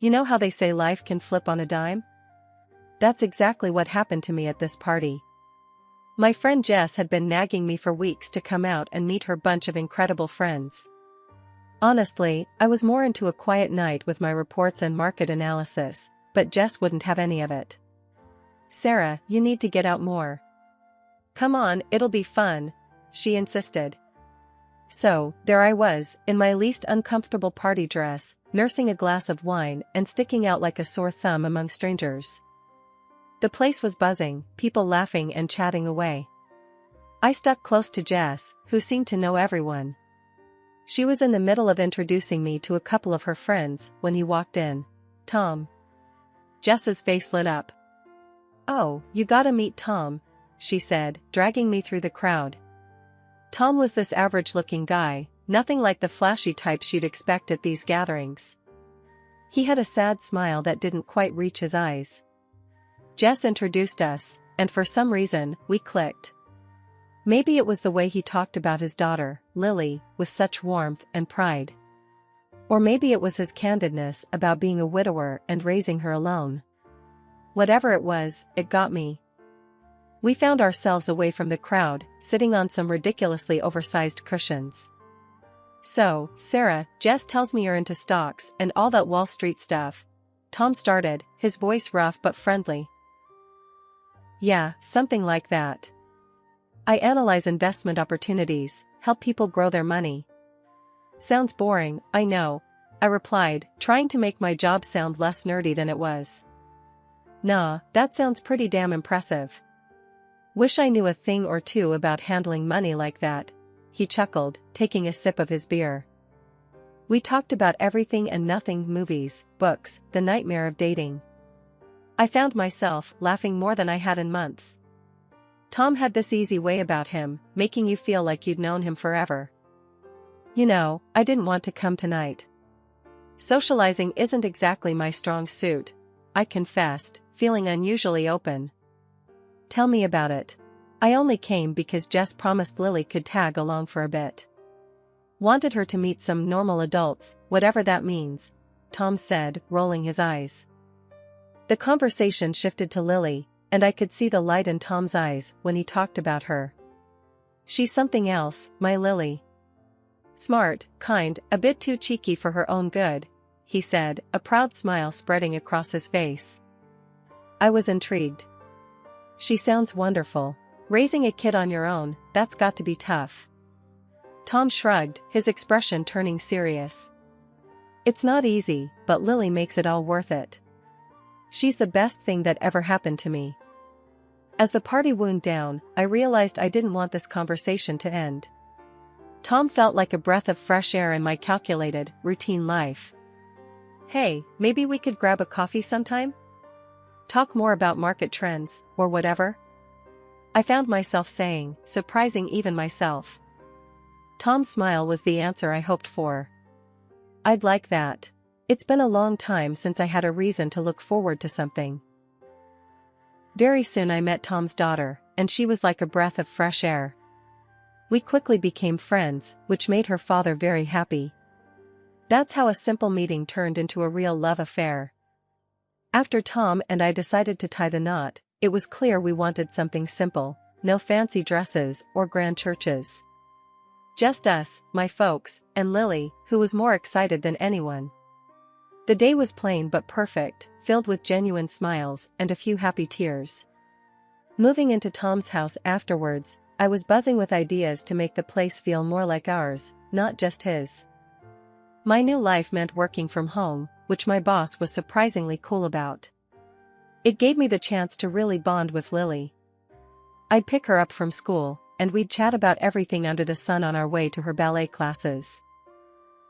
You know how they say life can flip on a dime? That's exactly what happened to me at this party. My friend Jess had been nagging me for weeks to come out and meet her bunch of incredible friends. Honestly, I was more into a quiet night with my reports and market analysis, but Jess wouldn't have any of it. "Sarah, you need to get out more. Come on, it'll be fun," she insisted. So, there I was, in my least uncomfortable party dress, nursing a glass of wine and sticking out like a sore thumb among strangers. The place was buzzing, people laughing and chatting away. I stuck close to Jess, who seemed to know everyone. She was in the middle of introducing me to a couple of her friends when he walked in. "Tom." Jess's face lit up. "Oh, you gotta meet Tom," she said, dragging me through the crowd. Tom was this average-looking guy, nothing like the flashy type she'd expect at these gatherings. He had a sad smile that didn't quite reach his eyes. Jess introduced us, and for some reason, we clicked. Maybe it was the way he talked about his daughter, Lily, with such warmth and pride. Or maybe it was his candidness about being a widower and raising her alone. Whatever it was, it got me. We found ourselves away from the crowd, sitting on some ridiculously oversized cushions. "So, Sarah, Jess tells me you're into stocks and all that Wall Street stuff," Tom started, his voice rough but friendly. "Yeah, something like that. I analyze investment opportunities, help people grow their money." "Sounds boring, I know," I replied, trying to make my job sound less nerdy than it was. "Nah, that sounds pretty damn impressive. Wish I knew a thing or two about handling money like that," he chuckled, taking a sip of his beer. We talked about everything and nothing: movies, books, the nightmare of dating. I found myself laughing more than I had in months. Tom had this easy way about him, making you feel like you'd known him forever. "You know, I didn't want to come tonight. Socializing isn't exactly my strong suit," I confessed, feeling unusually open. "Tell me about it. I only came because Jess promised Lily could tag along for a bit. Wanted her to meet some normal adults, whatever that means," Tom said, rolling his eyes. The conversation shifted to Lily, and I could see the light in Tom's eyes when he talked about her. "She's something else, my Lily. Smart, kind, a bit too cheeky for her own good," he said, a proud smile spreading across his face. I was intrigued. "She sounds wonderful. Raising a kid on your own, that's got to be tough." Tom shrugged, his expression turning serious. "It's not easy, but Lily makes it all worth it. She's the best thing that ever happened to me." As the party wound down, I realized I didn't want this conversation to end. Tom felt like a breath of fresh air in my calculated, routine life. "Hey, maybe we could grab a coffee sometime? Talk more about market trends, or whatever?" I found myself saying, surprising even myself. Tom's smile was the answer I hoped for. "I'd like that. It's been a long time since I had a reason to look forward to something." Very soon I met Tom's daughter, and she was like a breath of fresh air. We quickly became friends, which made her father very happy. That's how a simple meeting turned into a real love affair. After Tom and I decided to tie the knot, it was clear we wanted something simple, no fancy dresses or grand churches. Just us, my folks, and Lily, who was more excited than anyone. The day was plain but perfect, filled with genuine smiles and a few happy tears. Moving into Tom's house afterwards, I was buzzing with ideas to make the place feel more like ours, not just his. My new life meant working from home, which my boss was surprisingly cool about. It gave me the chance to really bond with Lily. I'd pick her up from school, and we'd chat about everything under the sun on our way to her ballet classes.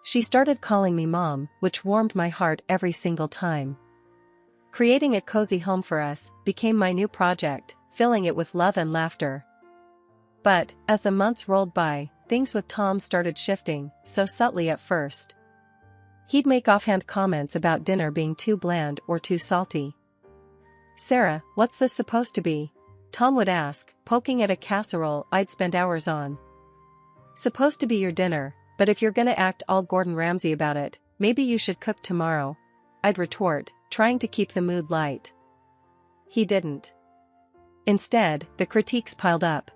She started calling me Mom, which warmed my heart every single time. Creating a cozy home for us became my new project, filling it with love and laughter. But, as the months rolled by, things with Tom started shifting, so subtly at first. He'd make offhand comments about dinner being too bland or too salty. "Sarah, what's this supposed to be?" Tom would ask, poking at a casserole I'd spent hours on. "Supposed to be your dinner, but if you're gonna act all Gordon Ramsay about it, maybe you should cook tomorrow," I'd retort, trying to keep the mood light. He didn't. Instead, the critiques piled up.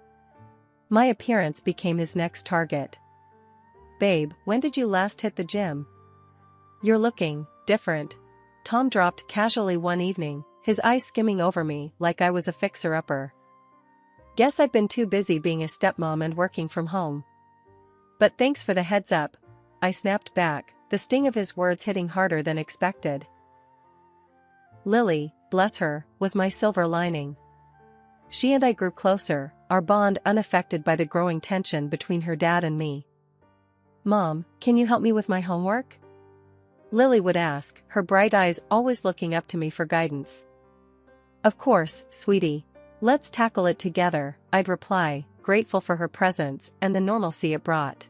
My appearance became his next target. "Babe, when did you last hit the gym? You're looking different," Tom dropped casually one evening, his eyes skimming over me like I was a fixer-upper. "Guess I've been too busy being a stepmom and working from home." "But thanks for the heads up," I snapped back, the sting of his words hitting harder than expected. Lily, bless her, was my silver lining. She and I grew closer, our bond unaffected by the growing tension between her dad and me. "Mom, can you help me with my homework?" Lily would ask, her bright eyes always looking up to me for guidance. "Of course, sweetie. Let's tackle it together," I'd reply, grateful for her presence and the normalcy it brought.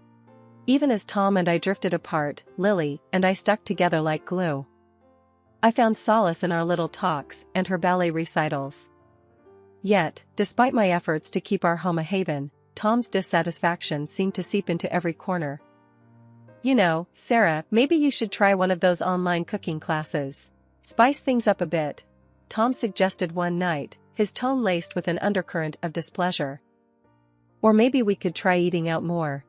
Even as Tom and I drifted apart, Lily and I stuck together like glue. I found solace in our little talks and her ballet recitals. Yet, despite my efforts to keep our home a haven, Tom's dissatisfaction seemed to seep into every corner. "You know, Sarah, maybe you should try one of those online cooking classes. Spice things up a bit," Tom suggested one night, his tone laced with an undercurrent of displeasure. "Or maybe we could try eating out more.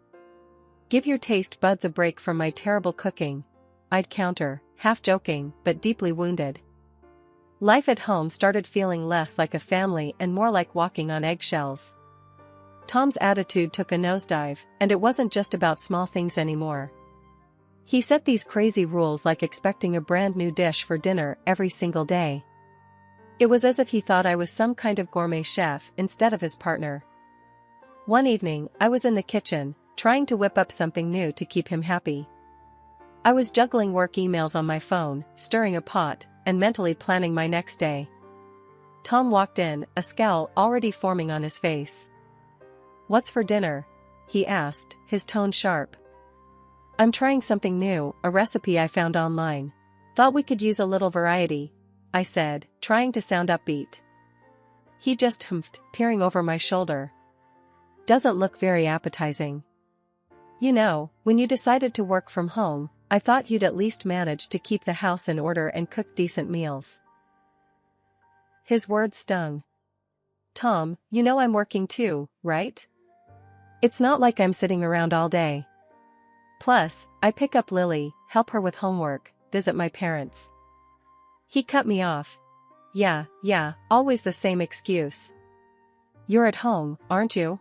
Give your taste buds a break from my terrible cooking," I'd counter, half joking but deeply wounded. Life at home started feeling less like a family and more like walking on eggshells. Tom's attitude took a nosedive, and it wasn't just about small things anymore. He set these crazy rules like expecting a brand new dish for dinner every single day. It was as if he thought I was some kind of gourmet chef instead of his partner. One evening, I was in the kitchen, trying to whip up something new to keep him happy. I was juggling work emails on my phone, stirring a pot, and mentally planning my next day. Tom walked in, a scowl already forming on his face. "What's for dinner?" he asked, his tone sharp. "I'm trying something new, a recipe I found online. Thought we could use a little variety," I said, trying to sound upbeat. He just humphed, peering over my shoulder. "Doesn't look very appetizing. You know, when you decided to work from home, I thought you'd at least manage to keep the house in order and cook decent meals." His words stung. "Tom, you know I'm working too, right? It's not like I'm sitting around all day. Plus, I pick up Lily, help her with homework, visit my parents." He cut me off. Yeah, always the same excuse. "You're at home, aren't you?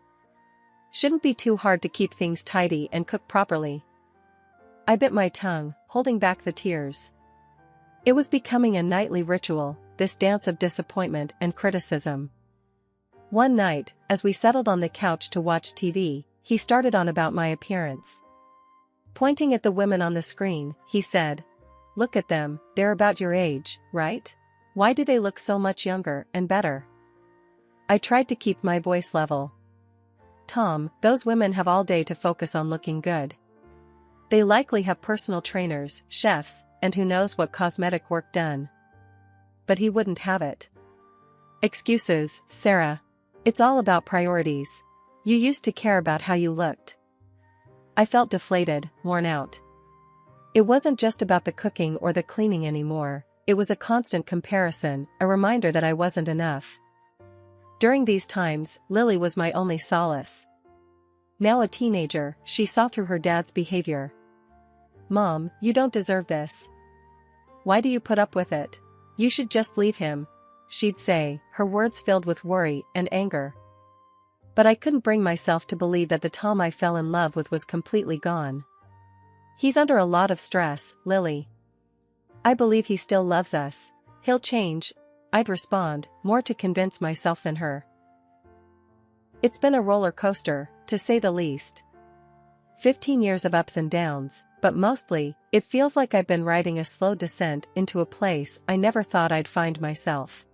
Shouldn't be too hard to keep things tidy and cook properly." I bit my tongue, holding back the tears. It was becoming a nightly ritual, this dance of disappointment and criticism. One night, as we settled on the couch to watch TV, he started on about my appearance. Pointing at the women on the screen, he said, "Look at them, they're about your age, right? Why do they look so much younger and better?" I tried to keep my voice level. "Tom, those women have all day to focus on looking good. They likely have personal trainers, chefs, and who knows what cosmetic work done." But he wouldn't have it. "Excuses, Sarah. It's all about priorities. You used to care about how you looked." I felt deflated, worn out. It wasn't just about the cooking or the cleaning anymore, it was a constant comparison, a reminder that I wasn't enough. During these times, Lily was my only solace. Now a teenager, she saw through her dad's behavior. "Mom, you don't deserve this. Why do you put up with it? You should just leave him," she'd say, her words filled with worry and anger. But I couldn't bring myself to believe that the Tom I fell in love with was completely gone. "He's under a lot of stress, Lily. I believe he still loves us. He'll change," I'd respond, more to convince myself than her. It's been a roller coaster, to say the least. 15 years of ups and downs, but mostly, it feels like I've been riding a slow descent into a place I never thought I'd find myself.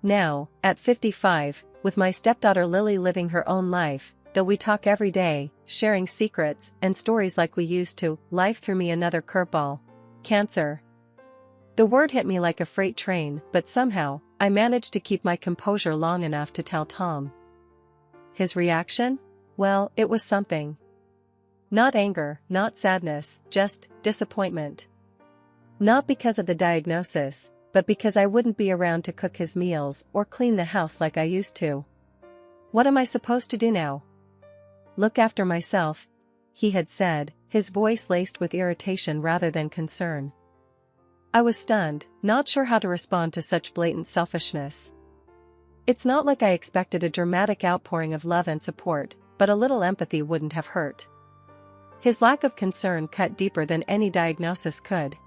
Now, at 55, with my stepdaughter Lily living her own life, though we talk every day, sharing secrets and stories like we used to, life threw me another curveball. Cancer. The word hit me like a freight train, but somehow, I managed to keep my composure long enough to tell Tom. His reaction? Well, it was something. Not anger, not sadness, just disappointment. Not because of the diagnosis, but because I wouldn't be around to cook his meals or clean the house like I used to. What am I supposed to do now? Look after myself, he had said, his voice laced with irritation rather than concern. I was stunned, not sure how to respond to such blatant selfishness. It's not like I expected a dramatic outpouring of love and support, but a little empathy wouldn't have hurt. His lack of concern cut deeper than any diagnosis could.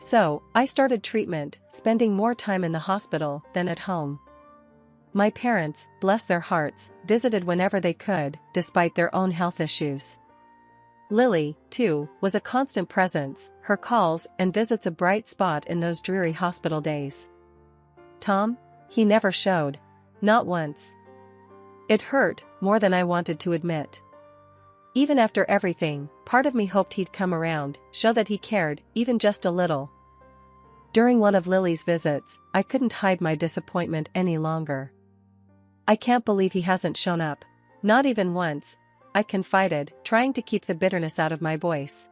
So, I started treatment, spending more time in the hospital than at home. My parents, bless their hearts, visited whenever they could, despite their own health issues. Lily, too, was a constant presence, her calls and visits a bright spot in those dreary hospital days. Tom? He never showed. Not once. It hurt, more than I wanted to admit. Even after everything, part of me hoped he'd come around, show that he cared, even just a little. During one of Lily's visits, I couldn't hide my disappointment any longer. I can't believe he hasn't shown up. Not even once, I confided, trying to keep the bitterness out of my voice.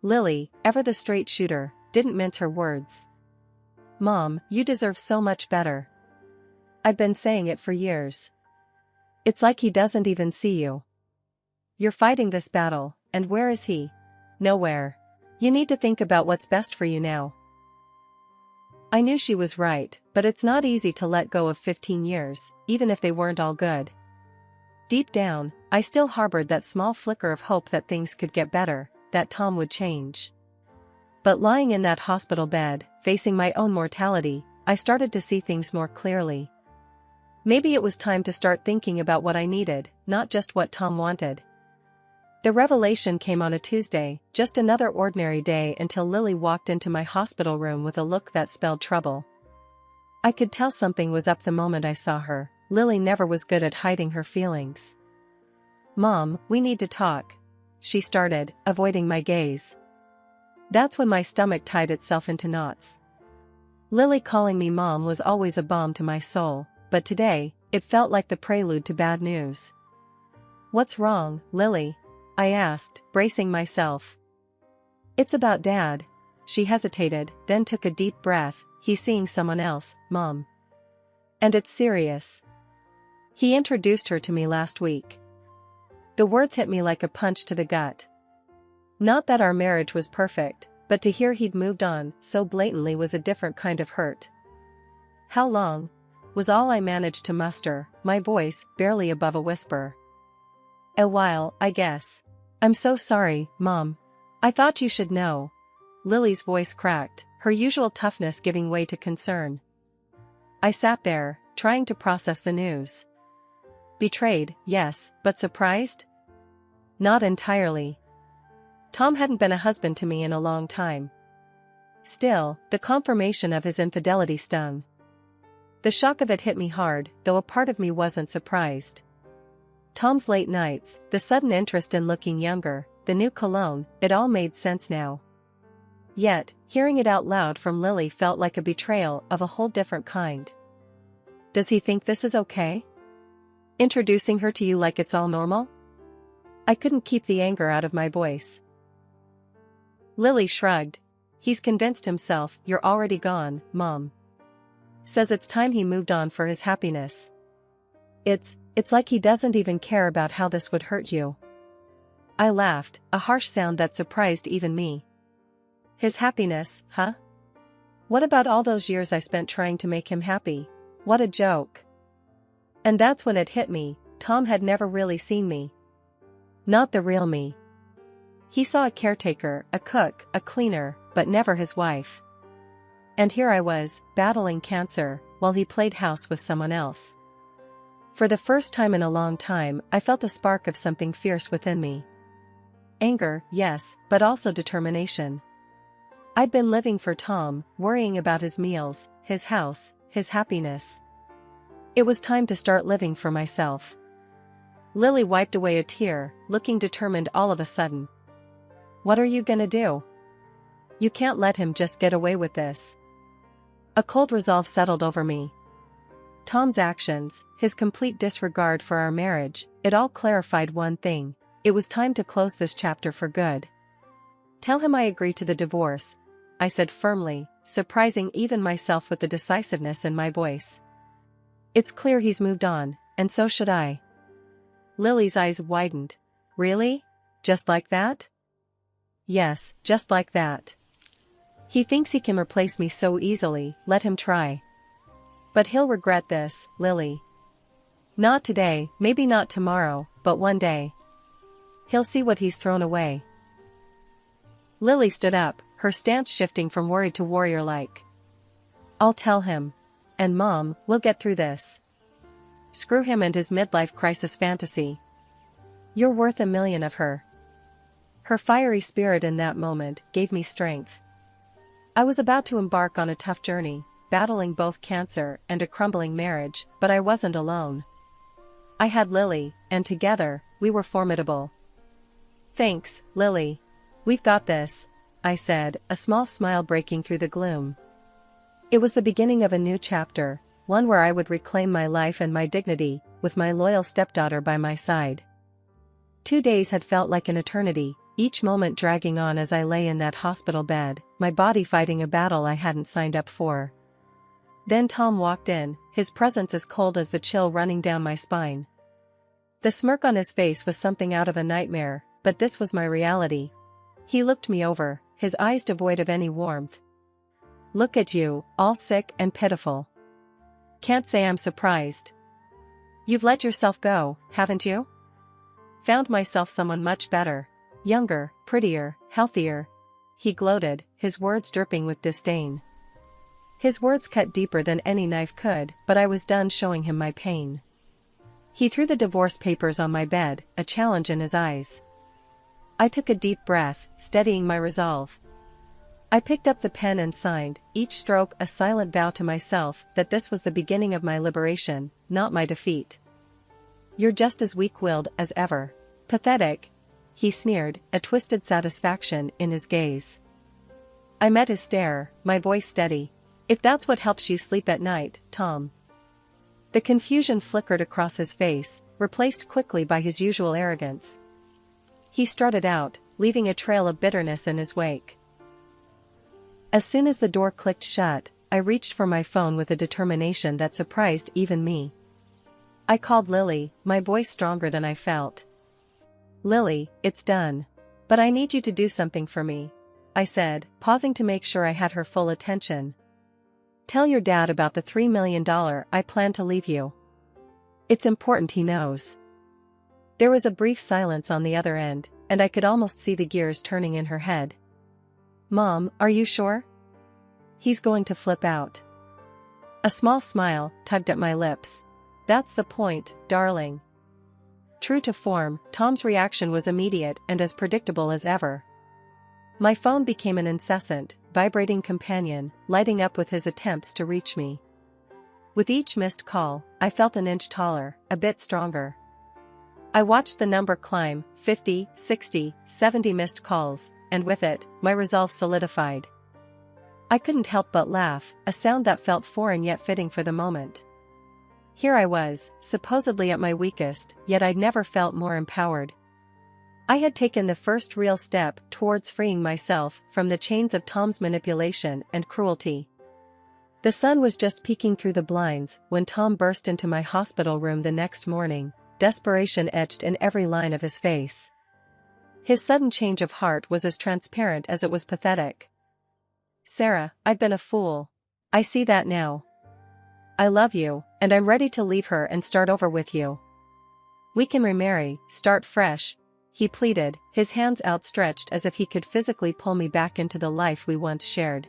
Lily, ever the straight shooter, didn't mince her words. Mom, you deserve so much better. I've been saying it for years. It's like he doesn't even see you. You're fighting this battle, and where is he? Nowhere. You need to think about what's best for you now. I knew she was right, but it's not easy to let go of 15 years, even if they weren't all good. Deep down, I still harbored that small flicker of hope that things could get better, that Tom would change. But lying in that hospital bed, facing my own mortality, I started to see things more clearly. Maybe it was time to start thinking about what I needed, not just what Tom wanted. The revelation came on a Tuesday, just another ordinary day until Lily walked into my hospital room with a look that spelled trouble. I could tell something was up the moment I saw her. Lily never was good at hiding her feelings. Mom, we need to talk, she started, avoiding my gaze. That's when my stomach tied itself into knots. Lily calling me Mom was always a balm to my soul, but today, it felt like the prelude to bad news. What's wrong, Lily? I asked, bracing myself. It's about Dad. She hesitated, then took a deep breath. He's seeing someone else, Mom. And it's serious. He introduced her to me last week. The words hit me like a punch to the gut. Not that our marriage was perfect, but to hear he'd moved on so blatantly was a different kind of hurt. How long? Was all I managed to muster, my voice barely above a whisper. A while, I guess. I'm so sorry, Mom. I thought you should know. Lily's voice cracked, her usual toughness giving way to concern. I sat there, trying to process the news. Betrayed, yes, but surprised? Not entirely. Tom hadn't been a husband to me in a long time. Still, the confirmation of his infidelity stung. The shock of it hit me hard, though a part of me wasn't surprised. Tom's late nights, the sudden interest in looking younger, the new cologne, it all made sense now. Yet, hearing it out loud from Lily felt like a betrayal of a whole different kind. Does he think this is okay? Introducing her to you like it's all normal? I couldn't keep the anger out of my voice. Lily shrugged. He's convinced himself you're already gone, Mom. Says it's time he moved on for his happiness. It's like he doesn't even care about how this would hurt you. I laughed, a harsh sound that surprised even me. His happiness, huh? What about all those years I spent trying to make him happy? What a joke. And that's when it hit me, Tom had never really seen me. Not the real me. He saw a caretaker, a cook, a cleaner, but never his wife. And here I was, battling cancer, while he played house with someone else. For the first time in a long time, I felt a spark of something fierce within me. Anger, yes, but also determination. I'd been living for Tom, worrying about his meals, his house, his happiness. It was time to start living for myself. Lily wiped away a tear, looking determined all of a sudden. What are you gonna do? You can't let him just get away with this. A cold resolve settled over me. Tom's actions, his complete disregard for our marriage, it all clarified one thing. It was time to close this chapter for good. Tell him I agree to the divorce. I said firmly, surprising even myself with the decisiveness in my voice. It's clear he's moved on, and so should I. Lily's eyes widened. Really? Just like that? Yes, just like that. He thinks he can replace me so easily, let him try. But he'll regret this, Lily. Not today, maybe not tomorrow, but one day. He'll see what he's thrown away. Lily stood up, her stance shifting from worried to warrior-like. I'll tell him. And Mom, we'll get through this. Screw him and his midlife crisis fantasy. You're worth $1 million of her. Her fiery spirit in that moment gave me strength. I was about to embark on a tough journey, battling both cancer and a crumbling marriage, but I wasn't alone. I had Lily, and together, we were formidable. Thanks, Lily. We've got this, I said, a small smile breaking through the gloom. It was the beginning of a new chapter, one where I would reclaim my life and my dignity, with my loyal stepdaughter by my side. 2 days had felt like an eternity, each moment dragging on as I lay in that hospital bed, my body fighting a battle I hadn't signed up for. Then Tom walked in, his presence as cold as the chill running down my spine. The smirk on his face was something out of a nightmare, but this was my reality. He looked me over, his eyes devoid of any warmth. Look at you, all sick and pitiful. Can't say I'm surprised. You've let yourself go, haven't you? Found myself someone much better. Younger, prettier, healthier. He gloated, his words dripping with disdain. His words cut deeper than any knife could, but I was done showing him my pain. He threw the divorce papers on my bed, a challenge in his eyes. I took a deep breath, steadying my resolve. I picked up the pen and signed, each stroke a silent vow to myself that this was the beginning of my liberation, not my defeat. You're just as weak-willed as ever. Pathetic. He sneered, a twisted satisfaction in his gaze. I met his stare, my voice steady. If that's what helps you sleep at night, Tom. The confusion flickered across his face, replaced quickly by his usual arrogance. He strutted out, leaving a trail of bitterness in his wake. As soon as the door clicked shut, I reached for my phone with a determination that surprised even me. I called Lily, my voice stronger than I felt. Lily, it's done. But I need you to do something for me, I said, pausing to make sure I had her full attention. Tell your dad about the $3 million I plan to leave you. It's important he knows. There was a brief silence on the other end, and I could almost see the gears turning in her head. Mom, are you sure? He's going to flip out. A small smile tugged at my lips. That's the point, darling. True to form, Tom's reaction was immediate and as predictable as ever. My phone became an incessant, vibrating companion, lighting up with his attempts to reach me. With each missed call, I felt an inch taller, a bit stronger. I watched the number climb, 50, 60, 70 missed calls, and with it, my resolve solidified. I couldn't help but laugh, a sound that felt foreign yet fitting for the moment. Here I was, supposedly at my weakest, yet I'd never felt more empowered. I had taken the first real step towards freeing myself from the chains of Tom's manipulation and cruelty. The sun was just peeking through the blinds when Tom burst into my hospital room the next morning, desperation etched in every line of his face. His sudden change of heart was as transparent as it was pathetic. Sarah, I've been a fool. I see that now. I love you, and I'm ready to leave her and start over with you. We can remarry, start fresh, he pleaded, his hands outstretched as if he could physically pull me back into the life we once shared.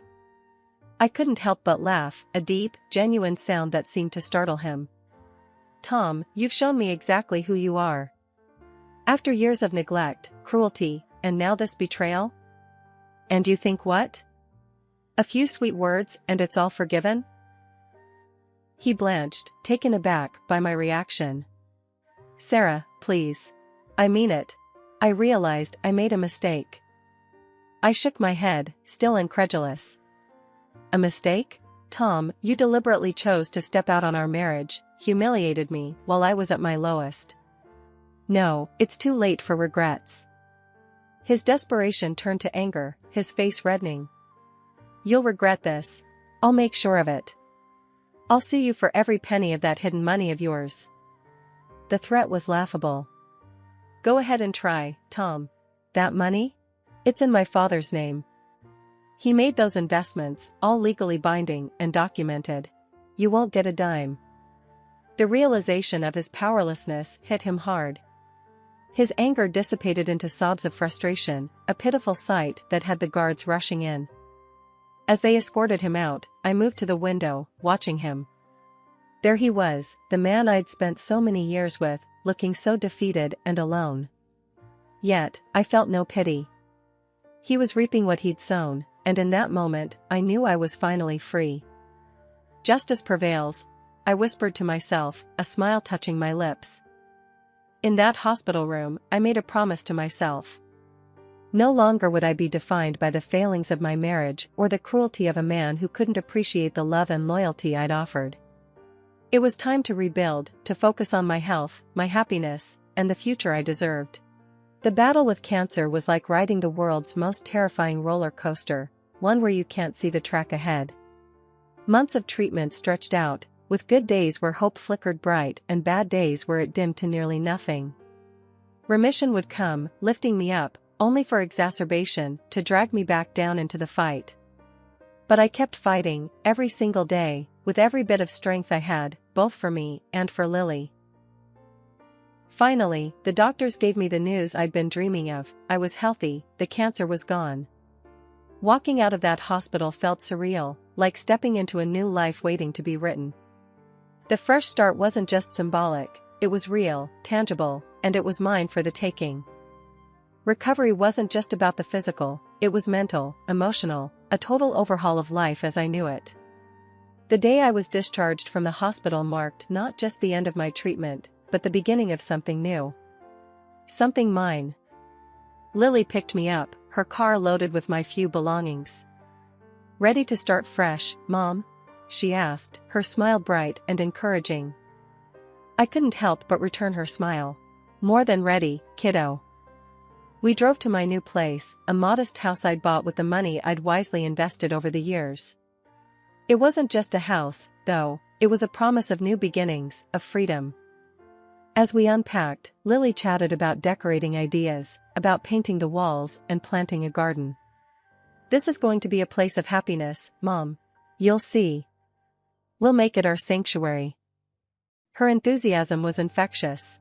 I couldn't help but laugh, a deep, genuine sound that seemed to startle him. Tom, you've shown me exactly who you are. After years of neglect, cruelty, and now this betrayal? And you think what? A few sweet words and it's all forgiven? He blanched, taken aback by my reaction. Sarah, please. I mean it. I realized I made a mistake. I shook my head, still incredulous. A mistake? Tom, you deliberately chose to step out on our marriage, humiliated me while I was at my lowest. No, it's too late for regrets. His desperation turned to anger, his face reddening. You'll regret this. I'll make sure of it. I'll sue you for every penny of that hidden money of yours." The threat was laughable. "Go ahead and try, Tom. That money? It's in my father's name. He made those investments, all legally binding and documented. You won't get a dime." The realization of his powerlessness hit him hard. His anger dissipated into sobs of frustration, a pitiful sight that had the guards rushing in. As they escorted him out, I moved to the window, watching him. There he was, the man I'd spent so many years with, looking so defeated and alone. Yet, I felt no pity. He was reaping what he'd sown, and in that moment, I knew I was finally free. "Justice prevails," I whispered to myself, a smile touching my lips. In that hospital room, I made a promise to myself. No longer would I be defined by the failings of my marriage or the cruelty of a man who couldn't appreciate the love and loyalty I'd offered. It was time to rebuild, to focus on my health, my happiness, and the future I deserved. The battle with cancer was like riding the world's most terrifying roller coaster, one where you can't see the track ahead. Months of treatment stretched out, with good days where hope flickered bright and bad days where it dimmed to nearly nothing. Remission would come, lifting me up, only for exacerbation to drag me back down into the fight. But I kept fighting, every single day, with every bit of strength I had, both for me and for Lily. Finally, the doctors gave me the news I'd been dreaming of. I was healthy, the cancer was gone. Walking out of that hospital felt surreal, like stepping into a new life waiting to be written. The fresh start wasn't just symbolic, it was real, tangible, and it was mine for the taking. Recovery wasn't just about the physical, it was mental, emotional, a total overhaul of life as I knew it. The day I was discharged from the hospital marked not just the end of my treatment, but the beginning of something new. Something mine. Lily picked me up, her car loaded with my few belongings. "Ready to start fresh, Mom?" she asked, her smile bright and encouraging. I couldn't help but return her smile. "More than ready, kiddo." We drove to my new place, a modest house I'd bought with the money I'd wisely invested over the years. It wasn't just a house, though, it was a promise of new beginnings, of freedom. As we unpacked, Lily chatted about decorating ideas, about painting the walls and planting a garden. "This is going to be a place of happiness, Mom. You'll see. We'll make it our sanctuary." Her enthusiasm was infectious.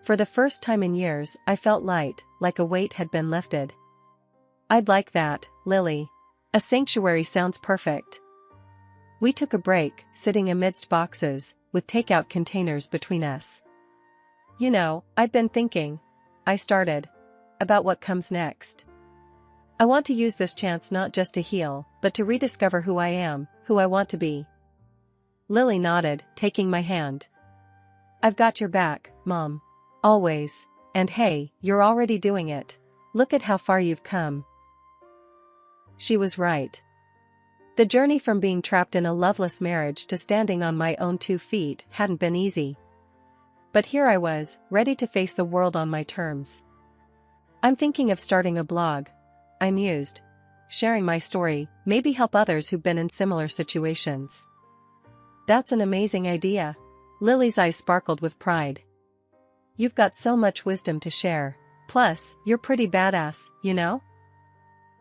For the first time in years, I felt light, like a weight had been lifted. "I'd like that, Lily. A sanctuary sounds perfect." We took a break, sitting amidst boxes, with takeout containers between us. "You know, I've been thinking," I started, "about what comes next. I want to use this chance not just to heal, but to rediscover who I am, who I want to be." Lily nodded, taking my hand. "I've got your back, Mom. Always. And hey, you're already doing it. Look at how far you've come." She was right. The journey from being trapped in a loveless marriage to standing on my own 2 feet hadn't been easy. But here I was, ready to face the world on my terms. "I'm thinking of starting a blog," I mused. "Sharing my story, maybe help others who've been in similar situations." "That's an amazing idea." Lily's eyes sparkled with pride. "You've got so much wisdom to share. Plus, you're pretty badass, you know?"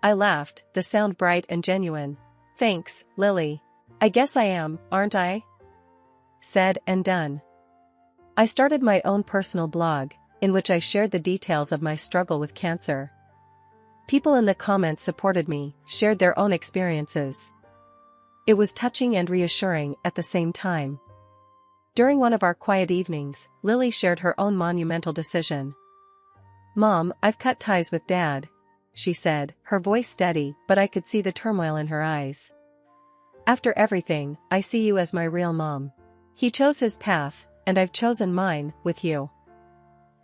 I laughed, the sound bright and genuine. "Thanks, Lily. I guess I am, aren't I?" Said and done. I started my own personal blog, in which I shared the details of my struggle with cancer. People in the comments supported me, shared their own experiences. It was touching and reassuring at the same time. During one of our quiet evenings, Lily shared her own monumental decision. "Mom, I've cut ties with Dad," she said, her voice steady, but I could see the turmoil in her eyes. "After everything, I see you as my real mom. He chose his path, and I've chosen mine, with you."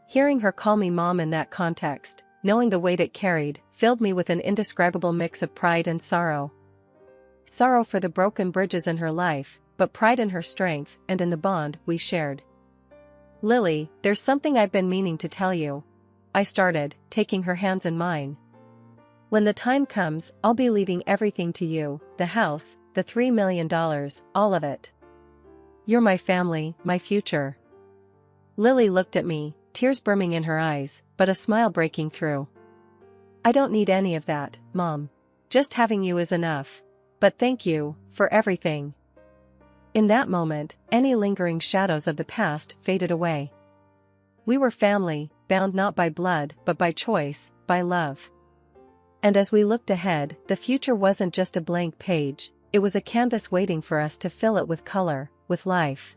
Hearing her call me Mom in that context, knowing the weight it carried, filled me with an indescribable mix of pride and sorrow. Sorrow for the broken bridges in her life, but pride in her strength and in the bond we shared. "Lily, there's something I've been meaning to tell you," I started, taking her hands in mine. When the time comes, I'll be leaving everything to you, the house, the $3 million, all of it. You're my family, my future. Lily looked at me, tears brimming in her eyes, but a smile breaking through. I don't need any of that, Mom. Just having you is enough. But thank you, for everything. In that moment, any lingering shadows of the past faded away. We were family, bound not by blood but by choice, by love. And as we looked ahead, the future wasn't just a blank page, it was a canvas waiting for us to fill it with color, with life.